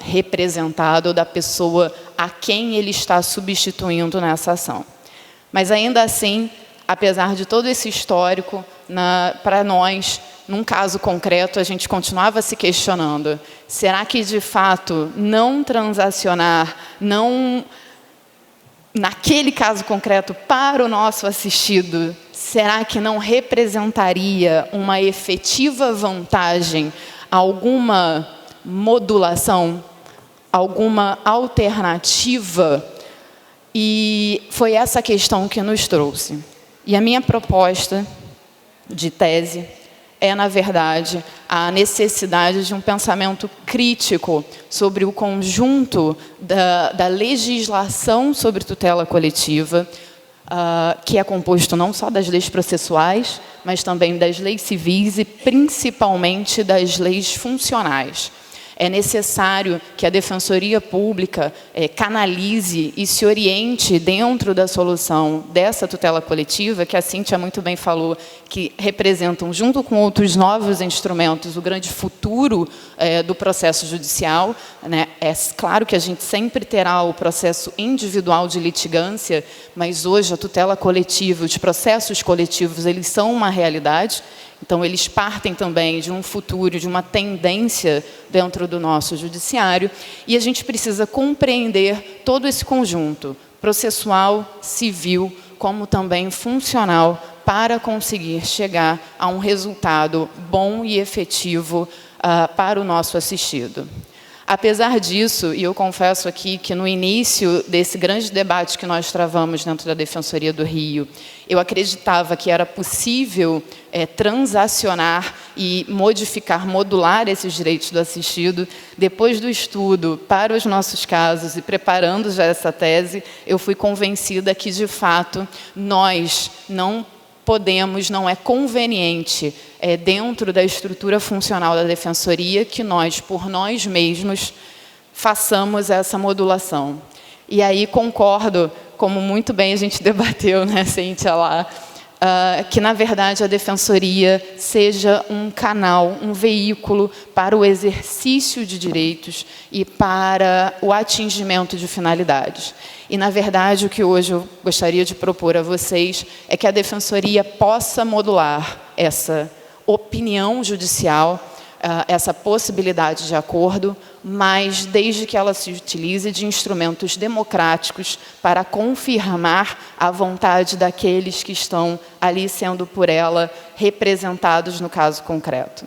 representado ou da pessoa a quem ele está substituindo nessa ação. Mas, ainda assim, apesar de todo esse histórico, para nós, num caso concreto, a gente continuava se questionando, será que, de fato, não transacionar, naquele caso concreto, para o nosso assistido, será que não representaria uma efetiva vantagem, alguma modulação, alguma alternativa? E foi essa questão que nos trouxe. E a minha proposta de tese é, na verdade, a necessidade de um pensamento crítico sobre o conjunto da legislação sobre tutela coletiva, que é composto não só das leis processuais, mas também das leis civis e principalmente das leis funcionais. É necessário que a Defensoria Pública canalize e se oriente dentro da solução dessa tutela coletiva, que a Cíntia muito bem falou, que representam, junto com outros novos instrumentos, o grande futuro do processo judicial, né? É claro que a gente sempre terá o processo individual de litigância, mas hoje a tutela coletiva, os processos coletivos, eles são uma realidade. Então, eles partem também de um futuro, de uma tendência dentro do nosso judiciário, e a gente precisa compreender todo esse conjunto, processual, civil, como também funcional, para conseguir chegar a um resultado bom e efetivo para o nosso assistido. Apesar disso, e eu confesso aqui que no início desse grande debate que nós travamos dentro da Defensoria do Rio, eu acreditava que era possível transacionar e modificar, modular esses direitos do assistido. Depois do estudo para os nossos casos e preparando já essa tese, eu fui convencida que, de fato, nós não podemos, não é conveniente, dentro da estrutura funcional da Defensoria, que nós, por nós mesmos, façamos essa modulação. E aí concordo, como muito bem a gente debateu, né, Cíntia, lá, que, na verdade, a Defensoria seja um canal, um veículo para o exercício de direitos e para o atingimento de finalidades. E, na verdade, o que hoje eu gostaria de propor a vocês é que a Defensoria possa modular essa opinião judicial, essa possibilidade de acordo, mas desde que ela se utilize de instrumentos democráticos para confirmar a vontade daqueles que estão ali sendo por ela representados no caso concreto.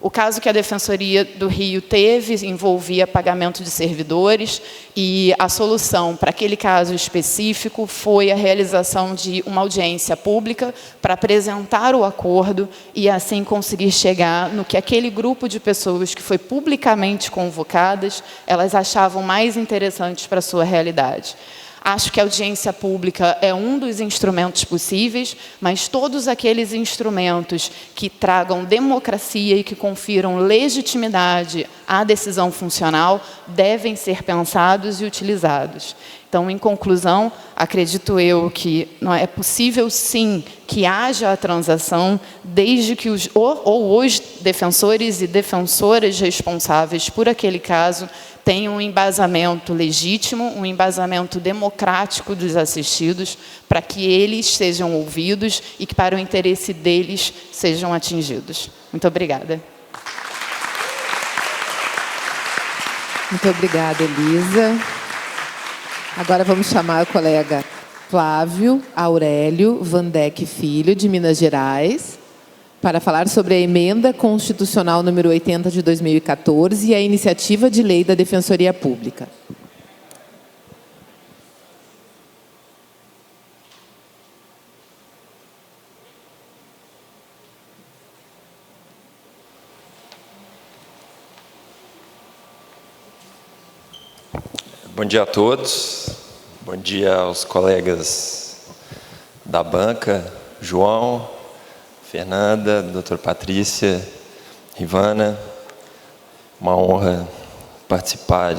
O caso que a Defensoria do Rio teve envolvia pagamento de servidores, e a solução para aquele caso específico foi a realização de uma audiência pública para apresentar o acordo e assim conseguir chegar no que aquele grupo de pessoas que foi publicamente convocadas, elas achavam mais interessantes para a sua realidade. Acho que a audiência pública é um dos instrumentos possíveis, mas todos aqueles instrumentos que tragam democracia e que confiram legitimidade à decisão funcional devem ser pensados e utilizados. Então, em conclusão, acredito eu que não é possível, sim, que haja a transação, desde que os defensores e defensoras responsáveis por aquele caso tenham um embasamento legítimo, um embasamento democrático dos assistidos, para que eles sejam ouvidos e que, para o interesse deles, sejam atingidos. Muito obrigada. Muito obrigada, Elisa. Agora vamos chamar o colega Flávio Aurélio Vandeck Filho, de Minas Gerais, para falar sobre a Emenda Constitucional número 80 de 2014 e a Iniciativa de Lei da Defensoria Pública. Bom dia a todos. Bom dia aos colegas da banca, João, Fernanda, doutora Patrícia, Ivana. Uma honra participar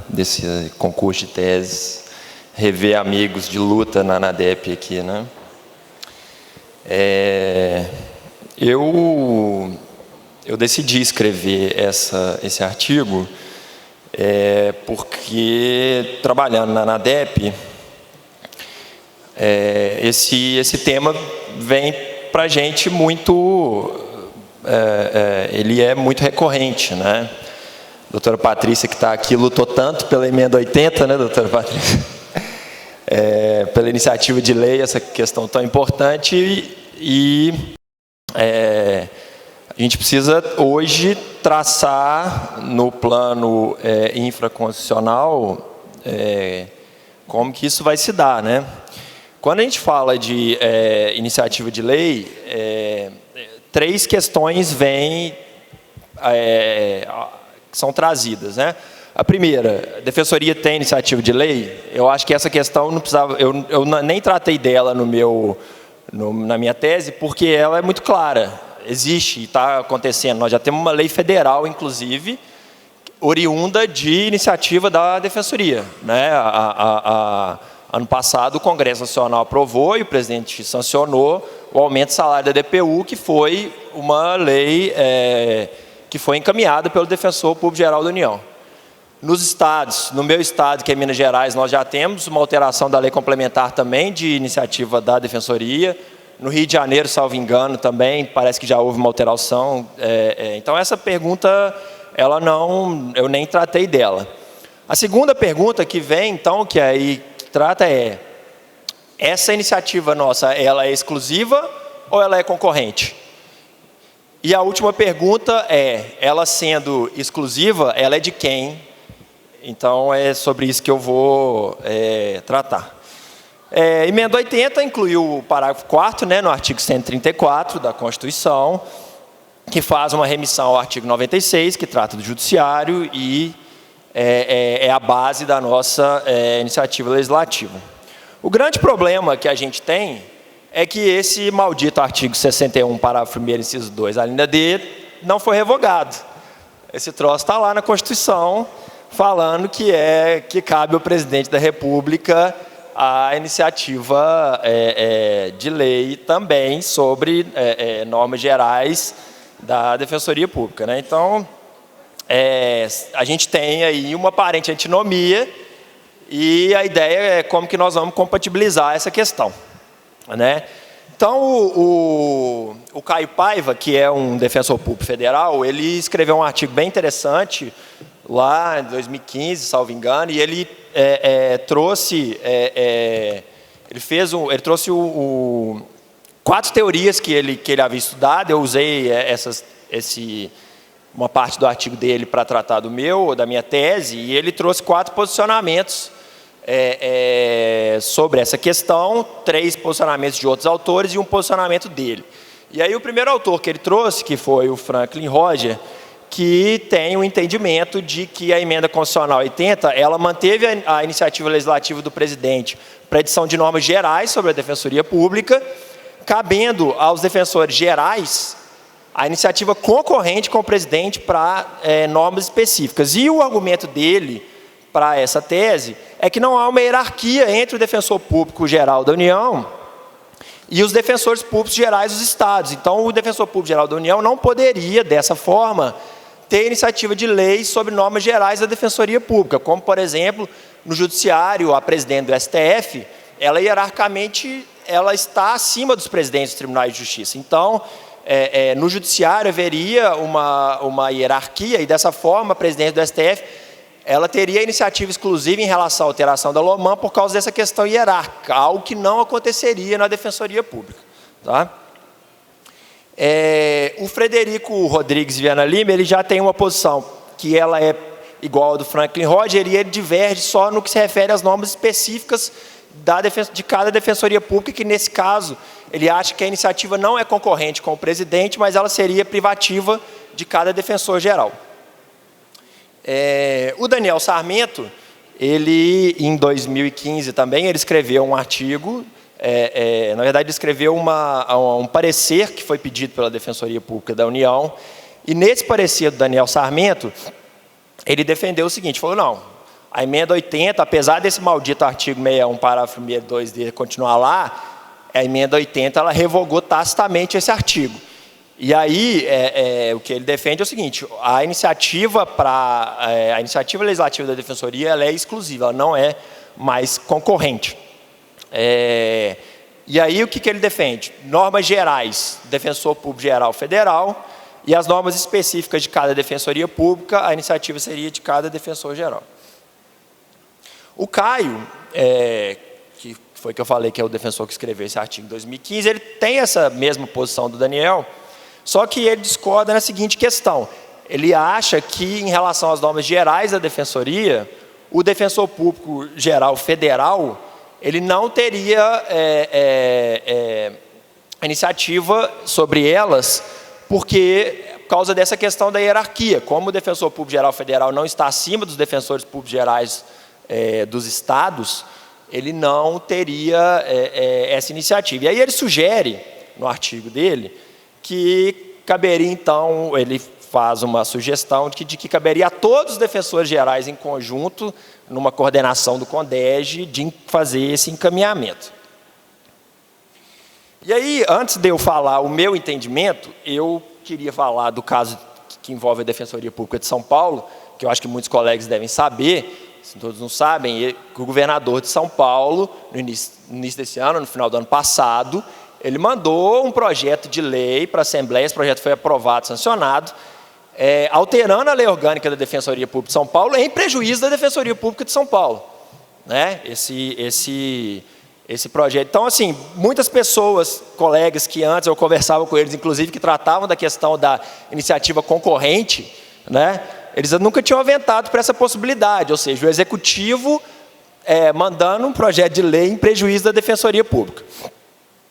desse concurso de teses, rever amigos de luta na ANADEP aqui, né? Eu decidi escrever esse artigo porque, trabalhando na ANADEP, esse tema vem para a gente muito, ele é muito recorrente, né? A doutora Patrícia, que está aqui, lutou tanto pela emenda 80, né, doutora Patrícia? Pela iniciativa de lei, essa questão tão importante, e a gente precisa hoje traçar no plano infraconstitucional como que isso vai se dar, né? Quando a gente fala de iniciativa de lei, três questões são trazidas, né? A primeira, a Defensoria tem iniciativa de lei? Eu acho que essa questão não precisava, eu nem tratei dela na minha tese, porque ela é muito clara, existe e está acontecendo. Nós já temos uma lei federal, inclusive, oriunda de iniciativa da Defensoria, né? Ano passado, o Congresso Nacional aprovou e o presidente sancionou o aumento do salário da DPU, que foi uma lei que foi encaminhada pelo Defensor Público Geral da União. Nos estados, no meu estado, que é Minas Gerais, nós já temos uma alteração da lei complementar também de iniciativa da Defensoria. No Rio de Janeiro, salvo engano, também parece que já houve uma alteração. Então, essa pergunta, eu nem tratei dela. A segunda pergunta que vem, então, que aí trata essa iniciativa nossa, ela é exclusiva ou ela é concorrente? E a última pergunta ela sendo exclusiva, ela é de quem? Então, é sobre isso que eu vou tratar. Emenda 80 incluiu o parágrafo 4º, né, no artigo 134 da Constituição, que faz uma remissão ao artigo 96, que trata do judiciário e é a base da nossa iniciativa legislativa. O grande problema que a gente tem é que esse maldito artigo 61, parágrafo 1º, inciso 2, a linha D, não foi revogado. Esse troço está lá na Constituição, falando que cabe ao presidente da República a iniciativa de lei também sobre normas gerais da Defensoria Pública, né? Então, a gente tem aí uma aparente antinomia e a ideia é como que nós vamos compatibilizar essa questão, né? Então, o Caio Paiva, que é um defensor público federal, ele escreveu um artigo bem interessante lá em 2015, salvo engano, e ele trouxe, ele trouxe 4 teorias que ele havia estudado. Eu usei uma parte do artigo dele para tratar da minha tese, e ele trouxe 4 posicionamentos sobre essa questão, 3 posicionamentos de outros autores e um posicionamento dele. E aí o primeiro autor que ele trouxe, que foi o Franklin Roger, que tem um entendimento de que a emenda constitucional 80, ela manteve a iniciativa legislativa do presidente para a edição de normas gerais sobre a Defensoria Pública, cabendo aos defensores gerais a iniciativa concorrente com o presidente para normas específicas. E o argumento dele para essa tese é que não há uma hierarquia entre o defensor público geral da União e os defensores públicos gerais dos estados. Então, o defensor público geral da União não poderia, dessa forma, ter iniciativa de lei sobre normas gerais da Defensoria Pública, como, por exemplo, no Judiciário, a presidente do STF, ela hierarquicamente está acima dos presidentes dos tribunais de justiça. Então, no Judiciário haveria uma hierarquia e, dessa forma, a presidente do STF ela teria iniciativa exclusiva em relação à alteração da LOMAN por causa dessa questão hierárquica, algo que não aconteceria na Defensoria Pública. Tá? O Frederico Rodrigues Viana Lima, ele já tem uma posição que ela é igual ao do Franklin Roger, e ele diverge só no que se refere às normas específicas de cada Defensoria Pública, que nesse caso ele acha que a iniciativa não é concorrente com o presidente, mas ela seria privativa de cada defensor geral. O Daniel Sarmento, ele em 2015 também, ele escreveu um artigo, na verdade ele escreveu um parecer que foi pedido pela Defensoria Pública da União, e nesse parecer do Daniel Sarmento, ele defendeu o seguinte, falou, não, a emenda 80, apesar desse maldito artigo 61, parágrafo 1º e 2 dele continuar lá, a emenda 80, ela revogou tacitamente esse artigo. E aí, o que ele defende é o seguinte, a iniciativa legislativa da Defensoria ela é exclusiva, ela não é mais concorrente. E aí, o que ele defende? Normas gerais, Defensor Público Geral Federal, e as normas específicas de cada Defensoria Pública, a iniciativa seria de cada Defensor Geral. O Caio, que foi que eu falei que é o defensor que escreveu esse artigo em 2015, ele tem essa mesma posição do Daniel, só que ele discorda na seguinte questão. Ele acha que, em relação às normas gerais da Defensoria, o Defensor Público Geral Federal, ele não teria a iniciativa sobre elas, porque por causa dessa questão da hierarquia. Como o Defensor Público Geral Federal não está acima dos Defensores Públicos Gerais dos estados, ele não teria essa iniciativa. E aí ele sugere, no artigo dele, que caberia, então, ele faz uma sugestão de que caberia a todos os defensores gerais em conjunto, numa coordenação do CONDEG, de fazer esse encaminhamento. E aí, antes de eu falar o meu entendimento, eu queria falar do caso que envolve a Defensoria Pública de São Paulo, que eu acho que muitos colegas devem saber, se todos não sabem, que o governador de São Paulo, no início desse ano, no final do ano passado, ele mandou um projeto de lei para a Assembleia, esse projeto foi aprovado, sancionado, alterando a lei orgânica da Defensoria Pública de São Paulo em prejuízo da Defensoria Pública de São Paulo. Né? Esse projeto. Então, assim, muitas pessoas, colegas que antes eu conversava com eles, inclusive, que tratavam da questão da iniciativa concorrente, né? Eles nunca tinham aventado para essa possibilidade, ou seja, o Executivo mandando um projeto de lei em prejuízo da Defensoria Pública.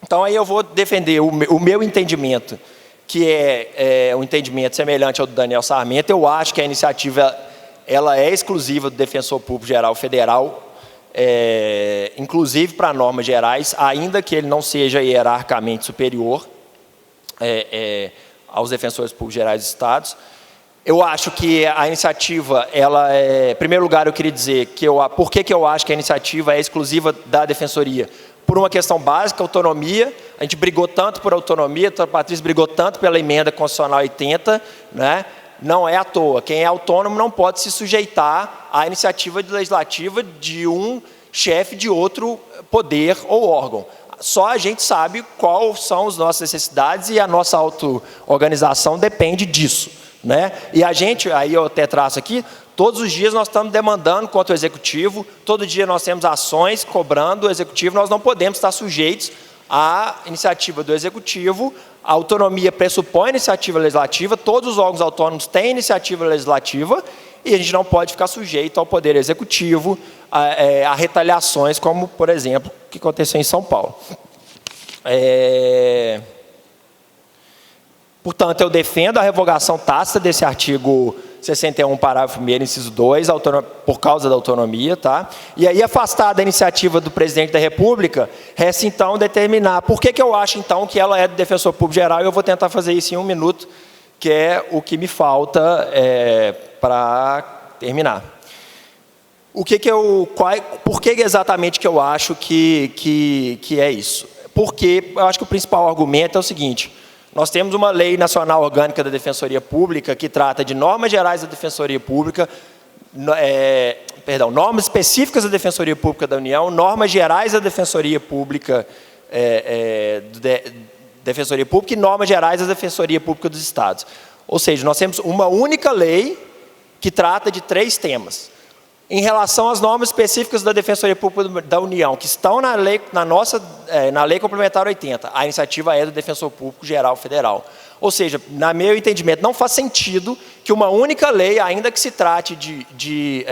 Então, aí eu vou defender o meu entendimento, que é um entendimento semelhante ao do Daniel Sarmento. Eu acho que a iniciativa ela é exclusiva do Defensor Público Geral Federal, inclusive para normas gerais, ainda que ele não seja hierarquicamente superior aos Defensores Públicos Gerais dos Estados. Eu acho que a iniciativa, em primeiro lugar, eu queria dizer por que eu acho que a iniciativa é exclusiva da Defensoria. Por uma questão básica, autonomia. A gente brigou tanto por autonomia, a Patrícia brigou tanto pela emenda constitucional 80, né? Não é à toa. Quem é autônomo não pode se sujeitar à iniciativa legislativa de um chefe de outro poder ou órgão. Só a gente sabe quais são as nossas necessidades e a nossa auto-organização depende disso. Né? E a gente, aí eu até traço aqui, todos os dias nós estamos demandando contra o Executivo, todo dia nós temos ações cobrando o Executivo, nós não podemos estar sujeitos à iniciativa do Executivo. A autonomia pressupõe iniciativa legislativa, todos os órgãos autônomos têm iniciativa legislativa e a gente não pode ficar sujeito ao Poder Executivo a retaliações como, por exemplo, o que aconteceu em São Paulo. Portanto, eu defendo a revogação tácita desse artigo 61, parágrafo 1º, inciso 2, por causa da autonomia. Tá? E aí, afastada a iniciativa do Presidente da República, resta, então, determinar por que eu acho, então, que ela é do Defensor Público Geral, e eu vou tentar fazer isso em 1 minuto, que é o que me falta para terminar. Por que exatamente que eu acho que é isso? Porque eu acho que o principal argumento é o seguinte: nós temos uma lei nacional orgânica da Defensoria Pública que trata de normas gerais da Defensoria Pública, normas específicas da Defensoria Pública da União, normas gerais da Defensoria Pública, Defensoria Pública e normas gerais da Defensoria Pública dos Estados. Ou seja, nós temos uma única lei que trata de 3 temas. Em relação às normas específicas da Defensoria Pública da União, que estão na lei complementar 80, a iniciativa é do Defensor Público Geral Federal. Ou seja, no meu entendimento, não faz sentido que uma única lei, ainda que se trate de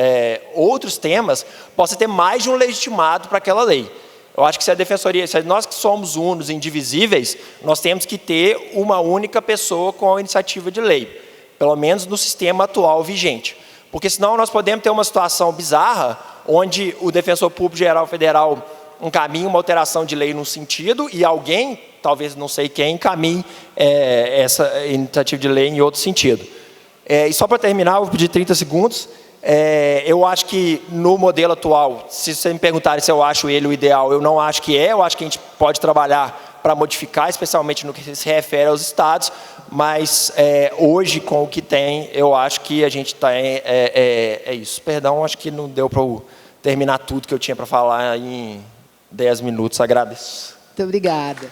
outros temas, possa ter mais de um legitimado para aquela lei. Eu acho que se nós que somos unos, indivisíveis, nós temos que ter uma única pessoa com a iniciativa de lei, pelo menos no sistema atual vigente. Porque senão nós podemos ter uma situação bizarra, onde o Defensor Público Geral Federal encaminha uma alteração de lei num sentido e alguém, talvez não sei quem, encaminhe essa iniciativa de lei em outro sentido. E só para terminar, eu vou pedir 30 segundos. Eu acho que no modelo atual, se vocês me perguntarem se eu acho ele o ideal, eu não acho que eu acho que a gente pode trabalhar para modificar, especialmente no que se refere aos estados, mas hoje, com o que tem, eu acho que a gente está isso. Perdão, acho que não deu para eu terminar tudo que eu tinha para falar em 10 minutos. Agradeço. Muito obrigada.